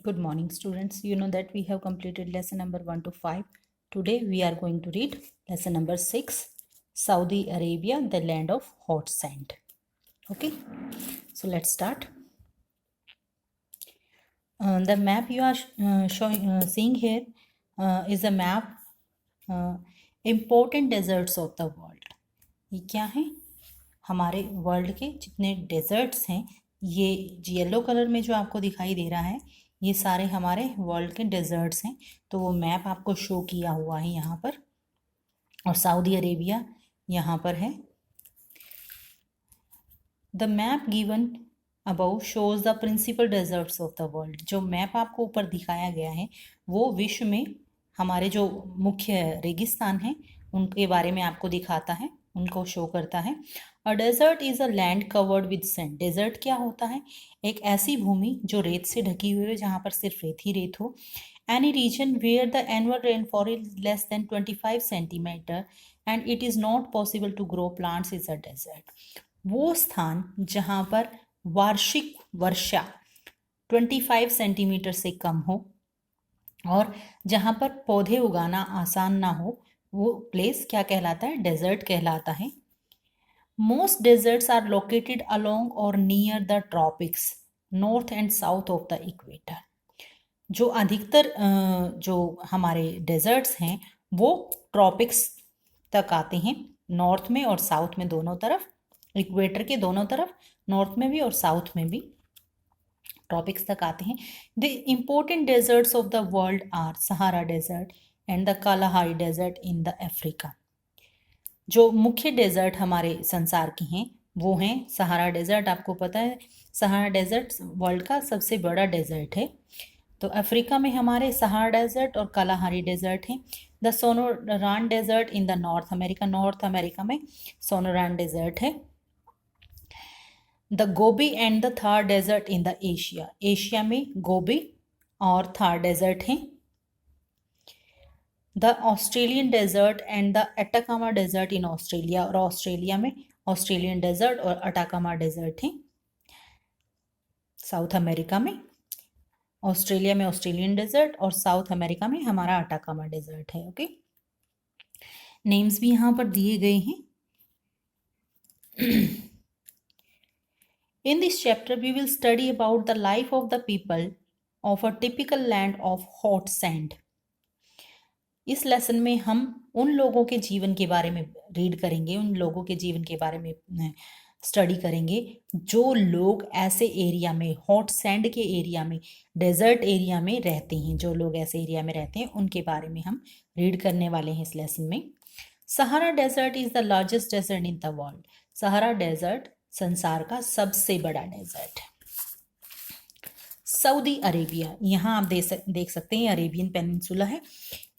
Good morning, students. You know that we have completed lesson number 1 to 5. Today we are going to read lesson number 6, Saudi Arabia, the land of hot sand. Okay, so let's start. The map you are seeing here is a map important deserts of the world. ये क्या है? हमारे world के जितने desserts हैं, ये yellow colour में जो आपको दिखाई दे रहा है, ये सारे हमारे वर्ल्ड के डेजर्ट्स हैं. तो वो मैप आपको शो किया हुआ है यहाँ पर, और सऊदी अरेबिया यहाँ पर है. The map given above shows the principal deserts of the world. जो मैप आपको ऊपर दिखाया गया है वो विश्व में हमारे जो मुख्य रेगिस्तान हैं उनके बारे में आपको दिखाता है, उनको शो करता है. A desert is a land covered with sand. Desert क्या होता है? एक ऐसी भूमि जो रेत से ढकी हुई है, जहाँ पर सिर्फ रेत ही रेत हो. Any region where the annual rainfall is less than 25 centimetre and it is not possible to grow plants is a desert. वो स्थान जहाँ पर वार्षिक वर्षा 25 सेंटीमीटर से कम हो और जहाँ पर पौधे उगाना आसान ना हो, वो प्लेस क्या कहलाता है? डेजर्ट कहलाता है. Most deserts are located along और near the tropics, north and south of the equator. जो अधिकतर जो हमारे डेजर्ट्स हैं वो ट्रॉपिक्स तक आते हैं, नॉर्थ में और साउथ में दोनों तरफ, इक्वेटर के दोनों तरफ, नॉर्थ में भी और साउथ में भी ट्रॉपिक्स तक आते हैं. The important deserts of the world are Sahara desert and the Kalahari desert in the Africa. जो मुख्य डेजर्ट हमारे संसार के हैं वो हैं सहारा डेजर्ट. आपको पता है सहारा डेजर्ट वर्ल्ड का सबसे बड़ा डेजर्ट है. तो अफ्रीका में हमारे सहारा डेजर्ट और कालाहारी डेजर्ट हैं. The Sonoran desert in the North America. North America में सोनोरान डेजर्ट है. The Gobi and the Thar desert in the Asia. Asia में गोबी और थार डेजर्ट हैं. The Australian desert and the Atacama desert in Australia. और Australia में Australian desert और Atacama desert हैं. South America में, ऑस्ट्रेलिया में ऑस्ट्रेलियन डेजर्ट और साउथ अमेरिका में हमारा अटाकामा डेजर्ट है. ओके, नेम्स भी यहाँ पर दिए गए हैं. In this chapter, we will study about the life of the people of a typical land of hot sand. इस लेसन में हम उन लोगों के जीवन के बारे में रीड करेंगे, उन लोगों के जीवन के बारे में स्टडी करेंगे जो लोग ऐसे एरिया में, हॉट सैंड के एरिया में, डेजर्ट एरिया में रहते हैं. जो लोग ऐसे एरिया में रहते हैं उनके बारे में हम रीड करने वाले हैं इस लेसन में. Sahara desert is the largest desert in the world. Sahara desert संसार का सबसे बड़ा डेजर्ट है. सऊदी अरेबिया, यहाँ आप देख सकते हैं अरेबियन पेनिनसुला है.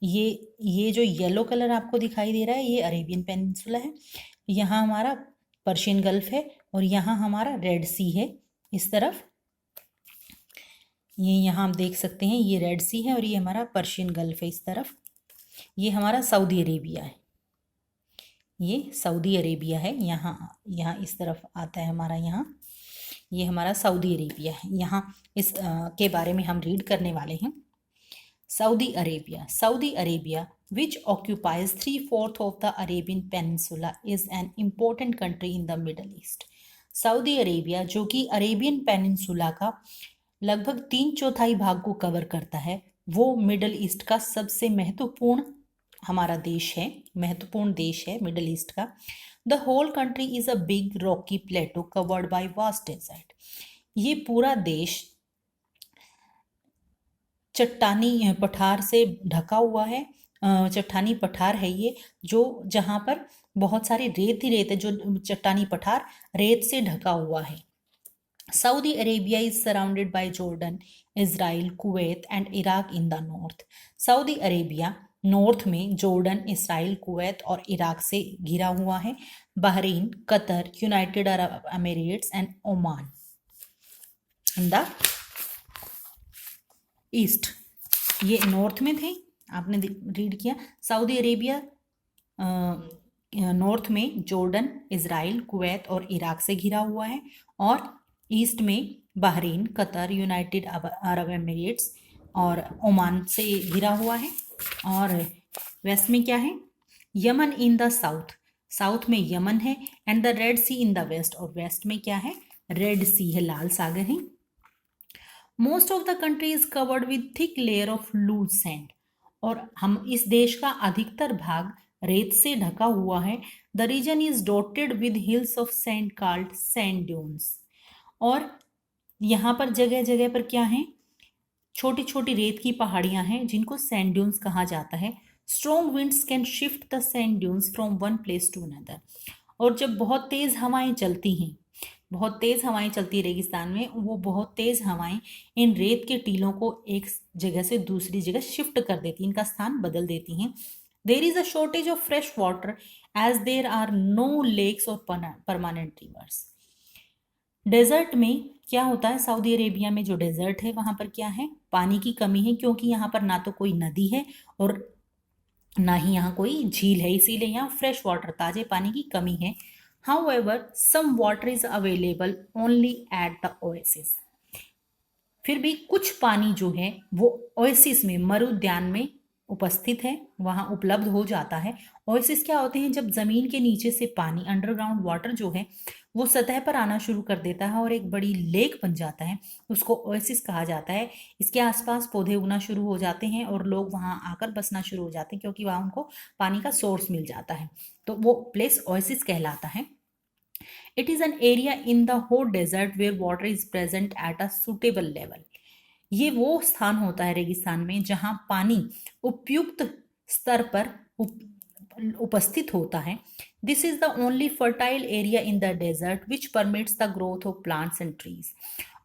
ये जो येलो कलर आपको दिखाई दे रहा है ये अरेबियन पेनिनसुला है. यहाँ हमारा पर्शियन गल्फ है और यहाँ हमारा रेड सी है. इस तरफ ये यहाँ आप देख सकते हैं ये रेड सी है और ये हमारा पर्शियन गल्फ है. इस तरफ ये हमारा सऊदी अरेबिया है. ये सऊदी अरेबिया है. यहाँ इस तरफ आता है हमारा, यहाँ ये हमारा सऊदी अरेबिया है. यहाँ इस के बारे में हम रीड करने वाले हैं. Saudi Arabia. Saudi Arabia which occupies 3/4 of the Arabian Peninsula is an important country in the Middle East. Saudi Arabia जो कि अरेबियन पेनिनसुला का लगभग 3/4 भाग को कवर करता है, वो मिडल ईस्ट का सबसे महत्वपूर्ण हमारा देश है, महत्वपूर्ण देश है मिडल ईस्ट का. The whole country is a big rocky plateau covered by vast desert. ये पूरा देश चट्टानी पठार से ढका हुआ है. चट्टानी पठार है ये, जो जहाँ पर बहुत सारी रेत ही रेत है, जो चट्टानी पठार रेत से ढका हुआ है. Saudi Arabia is surrounded by Jordan, Israel, Kuwait and Iraq in the north. Saudi Arabia north में जॉर्डन, इसराइल, कुवैत और इराक से घिरा हुआ है. Bahrain, Qatar, United Arab Emirates and Oman in the east. ये नॉर्थ में थे, आपने रीड किया. सऊदी अरेबिया नॉर्थ में जॉर्डन, इजराइल, कुवैत और इराक से घिरा हुआ है और ईस्ट में Bahrain, Qatar, United Arab Emirates और ओमान से घिरा हुआ है। और वेस्ट में क्या है? Yemen in the south, south में यमन है, and the Red Sea in the west, और वेस्ट में क्या है? रेड सी है, लाल सागर है। Most of the country is covered with thick layer of loose sand, और हम इस देश का अधिकतर भाग रेत से ढका हुआ है। The region is dotted with hills of sand called sand dunes, और यहाँ पर जगह जगह पर क्या है? छोटी छोटी रेत की पहाड़ियां हैं जिनको सैंड ड्यून्स कहा जाता है। Strong winds can shift the sand dunes from one place to another, और जब बहुत तेज हवाएं चलती हैं, बहुत तेज हवाएं चलती है रेगिस्तान में, वो बहुत तेज हवाएं इन रेत के टीलों को एक जगह से दूसरी जगह शिफ्ट कर देती हैं, इनका स्थान बदल देती हैं। There is a shortage of fresh water as there are no lakes और परमानेंट रिवर्स। डेजर्ट में क्या होता है? सऊदी अरेबिया में जो डेजर्ट है वहां पर क्या है? पानी की कमी है, क्योंकि यहाँ पर ना तो कोई नदी है और ना ही यहाँ कोई झील है, इसीलिए यहाँ फ्रेश वाटर, ताजे पानी की कमी है। However, some water is available only at the oasis. फिर भी कुछ पानी जो है वो ओएसिस में, मरुद्यान में उपस्थित है, वहां उपलब्ध हो जाता है। ओएसिस क्या होते हैं? जब जमीन के नीचे से पानी, अंडरग्राउंड वाटर जो है वो सतह पर आना शुरू कर देता है और एक बड़ी लेक बन जाता है, उसको ओएसिस कहा जाता है। इसके आसपास पौधे उगना शुरू हो जाते हैं और लोग वहां आकर बसना शुरू हो जाते हैं, क्योंकि वहां उनको पानी का सोर्स मिल जाता है, तो वो प्लेस ओएसिस कहलाता है। It is an area in the hot desert where water is present at a suitable level. ये वो स्थान होता है रेगिस्तान में जहां पानी उपयुक्त स्तर पर उपस्थित होता है। This is the only fertile area in the desert which permits the growth of plants and trees.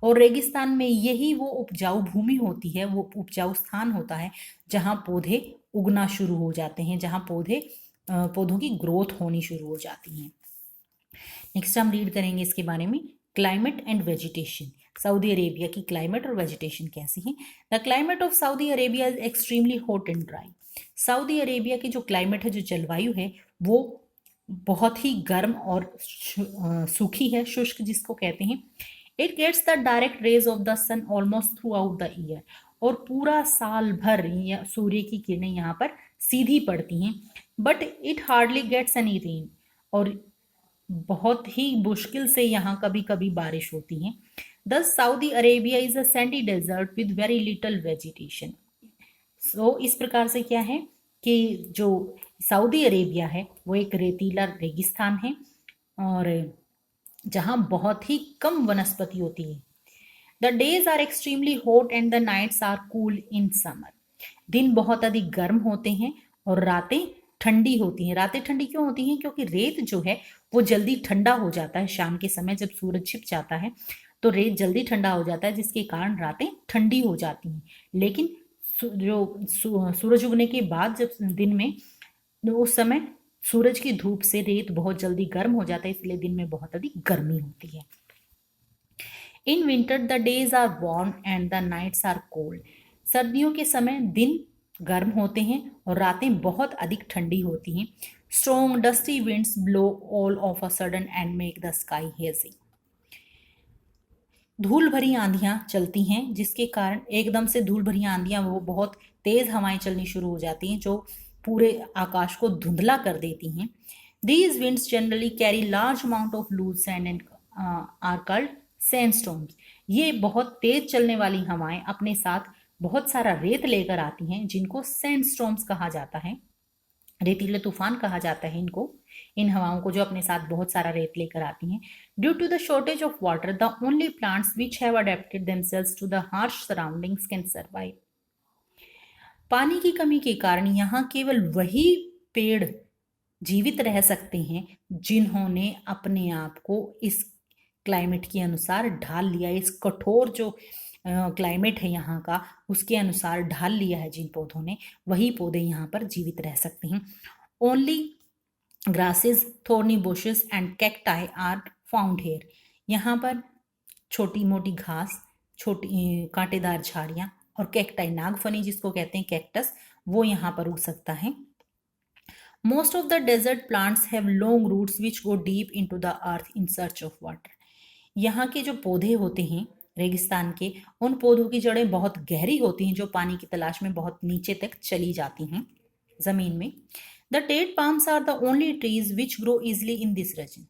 और रेगिस्तान में यही वो उपजाऊ भूमि होती है, वो उपजाऊ स्थान होता है जहां पौधे उगना शुरू हो जाते हैं, जहां पौधों की ग्रोथ होनी शुरू हो जाती है। नेक्स्ट हम रीड करेंगे इसके बारे में, climate and vegetation. Saudi Arabia की क्लाइमेट और वेजिटेशन कैसी है? The climate of Saudi Arabia is extremely hot and dry. Saudi Arabia की जो क्लाइमेट है, जो जलवायु है, वो बहुत ही गर्म और सूखी है, शुष्क जिसको कहते हैं। It gets the direct rays of the sun almost throughout the year, और पूरा साल भर सूर्य की किरणें यहाँ पर सीधी पड़ती हैं। But it hardly gets any rain, और बहुत ही मुश्किल से यहाँ कभी कभी बारिश होती है। Thus Saudi Arabia is a sandy desert with very little vegetation. So इस प्रकार से क्या है कि जो सऊदी अरेबिया है वो एक रेतीला रेगिस्तान है, और जहाँ बहुत ही कम वनस्पति होती है। The days are extremely hot and the nights are cool in summer. दिन बहुत अधिक गर्म होते हैं और रातें ठंडी होती हैं। रातें ठंडी क्यों होती हैं? क्योंकि रेत जो है वो जल्दी ठंडा हो जाता है शाम के समय, जब सूरज छिप जाता है तो रेत जल्दी ठंडा हो जाता है, जिसके कारण रातें ठंडी हो जाती हैं। लेकिन सूरज उगने के बाद जब दिन में, उस समय सूरज की धूप से रेत बहुत जल्दी गर्म हो जाता है, इसलिए दिन में बहुत अधिक गर्मी होती है। In winter the days are warm and the nights are cold. सर्दियों के समय दिन गर्म होते हैं और रातें बहुत अधिक ठंडी होती हैं। Strong dusty winds blow all of a sudden and make the sky hazy. धूल भरी आंधियां चलती हैं, जिसके कारण एकदम से धूल भरी आंधियां, वो बहुत तेज हवाएं चलनी शुरू हो जाती हैं जो पूरे आकाश को धुंधला कर देती हैं। These winds generally carry large amount of loose sand and are called sandstorms. ये बहुत तेज चलने वाली हवाएं अपने साथ बहुत सारा रेत लेकर आती हैं, जिनको सैंडस्टॉर्म्स कहा जाता है, रेतीले तूफान कहा जाता है इनको, इन हवाओं को जो अपने साथ बहुत सारा रेत लेकर आती हैं। Due to the shortage of water the only plants which have adapted themselves to the harsh surroundings can survive. पानी की कमी के कारण यहाँ केवल वही पेड़ जीवित रह सकते हैं जिन्होंने अपने आप को इस क्लाइमेट के अनुसार ढाल लिया, इस कठोर जो क्लाइमेट है यहाँ का उसके अनुसार ढाल लिया है जिन पौधों ने, वही पौधे यहाँ पर जीवित रह सकते हैं। Only grasses, thorny bushes and cacti are found here. यहाँ पर छोटी मोटी घास, छोटी कांटेदार झाड़ियाँ और कैक्टाई, नागफनी जिसको कहते हैं कैक्टस, वो यहाँ पर उग सकता है। Most of the desert plants have long roots which go deep into the earth in search of water. यहाँ के जो पौधे होते हैं रेगिस्तान के, उन पौधों की जड़ें बहुत गहरी होती हैं जो पानी की तलाश में बहुत नीचे तक चली जाती हैं जमीन में। The date palms are the only trees which grow easily in this region.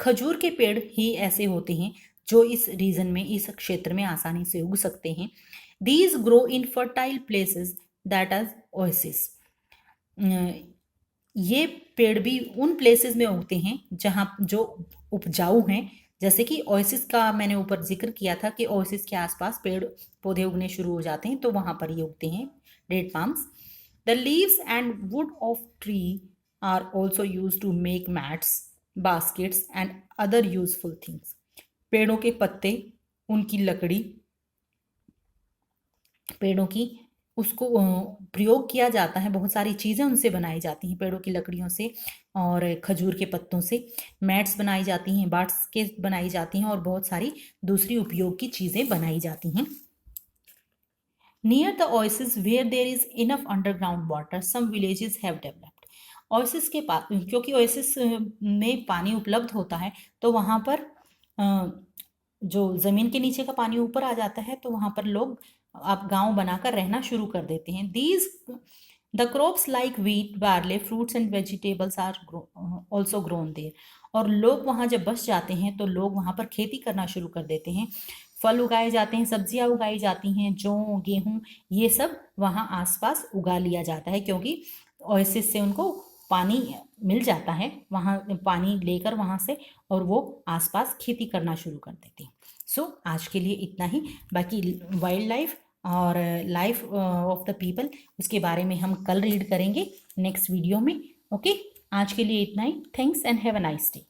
खजूर के पेड़ ही ऐसे होते हैं जो इस रीजन में, इस क्षेत्र में आसानी से उग सकते हैं। These grow in fertile places that are oasis. ये पेड़ भी उन प्लेसेस में उगते हैं जहाँ जो उपजाऊ हैं, जैसे कि ओएसिस का मैंने ऊपर जिक्र किया था कि ओएसिस के आसपास पेड़ पौधे उगने शुरू हो जाते हैं, तो वहाँ पर ये उगते हैं date palms. The leaves and wood of tree are also use to make mats, baskets and other useful things. पेड़ों के पत्ते, उनकी लकड़ी, पेड़ों की उसको प्रयोग किया जाता है, बहुत सारी चीज़ें उनसे बनाई जाती हैं पेड़ों की लकड़ियों से और खजूर के पत्तों से। मैट्स बनाई जाती हैं, बास्केट बनाई जाती हैं और बहुत सारी दूसरी उपयोग की चीज़ें बनाई जाती हैं। Near the oasis where there is enough underground water some villages have developed. Oasis के पास, क्योंकि ओएसिस में पानी उपलब्ध होता है, तो वहाँ पर जो ज़मीन के नीचे का पानी ऊपर आ जाता है, तो वहाँ पर लोग आप गांव बनाकर रहना शुरू कर देते हैं। These the crops like wheat, barley, fruits and vegetables are also grown there. और लोग वहाँ जब बस जाते हैं तो लोग वहाँ पर खेती करना शुरू कर देते हैं, फल उगाए जाते हैं, सब्जियां उगाई जाती हैं, जौ, गेहूं, ये सब वहाँ आसपास उगा लिया जाता है, क्योंकि ओएसिस से उनको पानी मिल जाता है, वहाँ पानी लेकर वहाँ से, और वो आसपास खेती करना शुरू कर देते हैं। सो आज के लिए इतना ही। बाकी वाइल्ड लाइफ और लाइफ ऑफ द पीपल, उसके बारे में हम कल रीड करेंगे नेक्स्ट वीडियो में। ओके, आज के लिए इतना ही। Thanks and have a nice day.